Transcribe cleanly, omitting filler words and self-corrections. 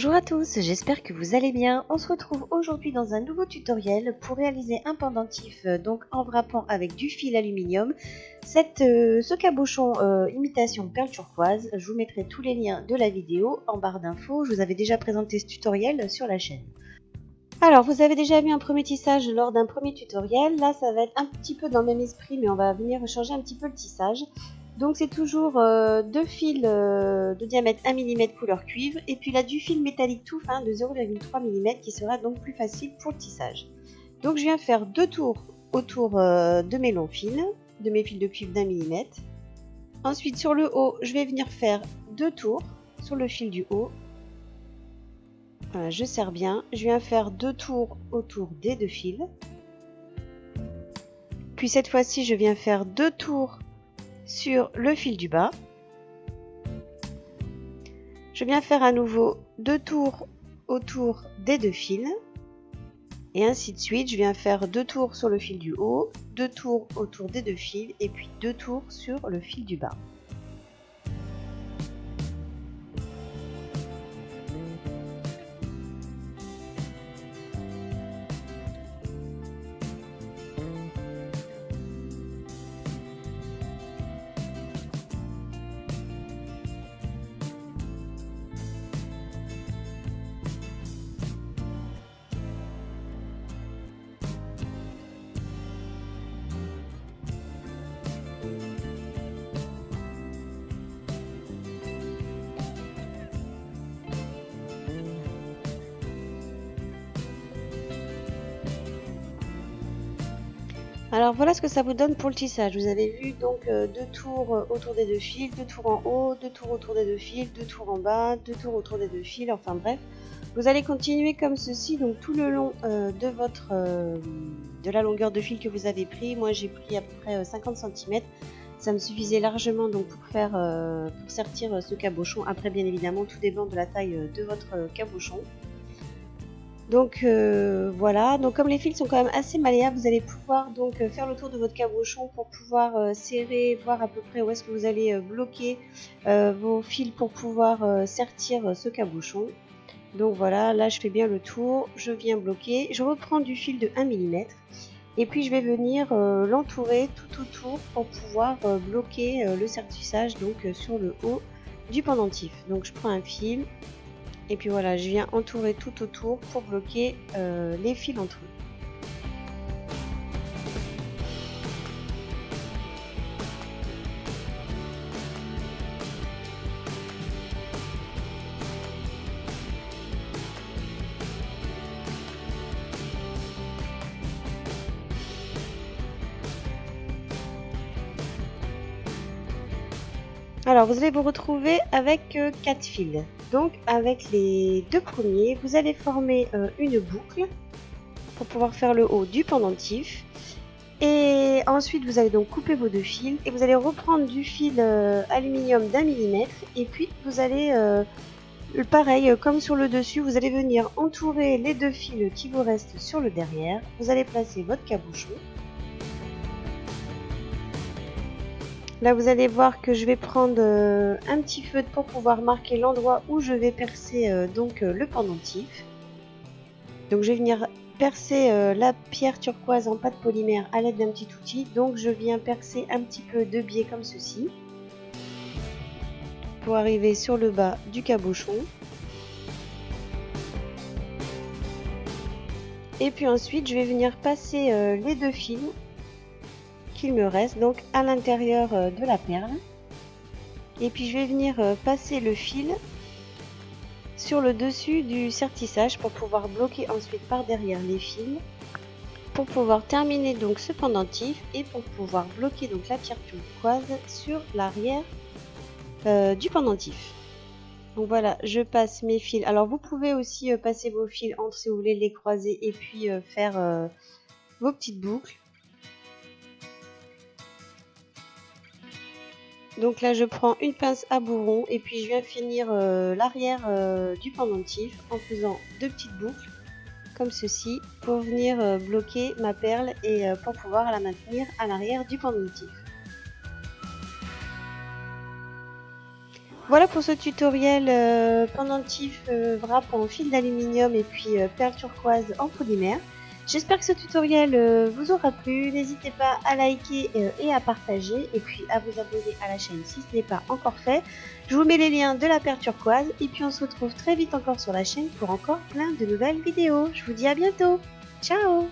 Bonjour à tous, j'espère que vous allez bien. On se retrouve aujourd'hui dans un nouveau tutoriel pour réaliser un pendentif donc en wrappant avec du fil aluminium. Ce cabochon imitation perle turquoise, je vous mettrai tous les liens de la vidéo en barre d'infos. Je vous avais déjà présenté ce tutoriel sur la chaîne. Alors, vous avez déjà vu un premier tissage lors d'un premier tutoriel. Là, ça va être un petit peu dans le même esprit, mais on va venir changer un petit peu le tissage. Donc, c'est toujours deux fils de diamètre 1 mm couleur cuivre. Et puis là, du fil métallique tout fin de 0,3 mm qui sera donc plus facile pour le tissage. Donc, je viens faire deux tours autour de mes longs fils, de mes fils de cuivre d'1 mm. Ensuite, sur le haut, je vais venir faire deux tours sur le fil du haut. Voilà, je serre bien. Je viens faire deux tours autour des deux fils. Puis cette fois-ci, je viens faire deux tours sur le fil du bas. Je viens faire à nouveau deux tours autour des deux fils. Et ainsi de suite, je viens faire deux tours sur le fil du haut, deux tours autour des deux fils et puis deux tours sur le fil du bas. Alors voilà ce que ça vous donne pour le tissage. Vous avez vu donc deux tours autour des deux fils, deux tours en haut, deux tours autour des deux fils, deux tours en bas, deux tours autour des deux fils, enfin bref. Vous allez continuer comme ceci donc tout le long de la longueur de fil que vous avez pris. Moi j'ai pris à peu près 50 cm. Ça me suffisait largement donc pour sertir ce cabochon. Après bien évidemment tout dépend de la taille de votre cabochon. Donc voilà, donc comme les fils sont quand même assez malléables, vous allez pouvoir donc faire le tour de votre cabochon pour pouvoir serrer, voir à peu près où est-ce que vous allez bloquer vos fils pour pouvoir sertir ce cabochon. Donc voilà, là je fais bien le tour, je viens bloquer, je reprends du fil de 1 mm et puis je vais venir l'entourer tout autour pour pouvoir bloquer le sertissage donc sur le haut du pendentif. Donc je prends un fil. Et puis voilà, je viens entourer tout autour pour bloquer les fils entre eux. Alors vous allez vous retrouver avec 4 fils. Donc avec les deux premiers, vous allez former une boucle pour pouvoir faire le haut du pendentif. Et ensuite vous allez donc couper vos deux fils et vous allez reprendre du fil aluminium d'1 mm et puis vous allez, pareil comme sur le dessus, vous allez venir entourer les deux fils qui vous restent sur le derrière. Vous allez placer votre cabochon. Là vous allez voir que je vais prendre un petit feutre pour pouvoir marquer l'endroit où je vais percer le pendentif. Donc je vais venir percer la pierre turquoise en pâte polymère à l'aide d'un petit outil. Donc je viens percer un petit peu de biais comme ceci pour arriver sur le bas du cabochon. Et puis ensuite je vais venir passer les deux fils qu'il me reste donc à l'intérieur de la perle et puis je vais venir passer le fil sur le dessus du sertissage pour pouvoir bloquer ensuite par derrière les fils pour pouvoir terminer donc ce pendentif et pour pouvoir bloquer donc la pierre turquoise sur l'arrière du pendentif. Donc voilà, je passe mes fils. Alors vous pouvez aussi passer vos fils entre si vous voulez les croiser et puis faire vos petites boucles. Donc là je prends une pince à bourron et puis je viens finir l'arrière du pendentif en faisant deux petites boucles comme ceci pour venir bloquer ma perle et pour pouvoir la maintenir à l'arrière du pendentif. Voilà pour ce tutoriel pendentif wrap en fil d'aluminium et puis perle turquoise en polymère. J'espère que ce tutoriel vous aura plu. N'hésitez pas à liker et à partager et puis à vous abonner à la chaîne si ce n'est pas encore fait. Je vous mets les liens de la perle turquoise et puis on se retrouve très vite encore sur la chaîne pour encore plein de nouvelles vidéos. Je vous dis à bientôt. Ciao!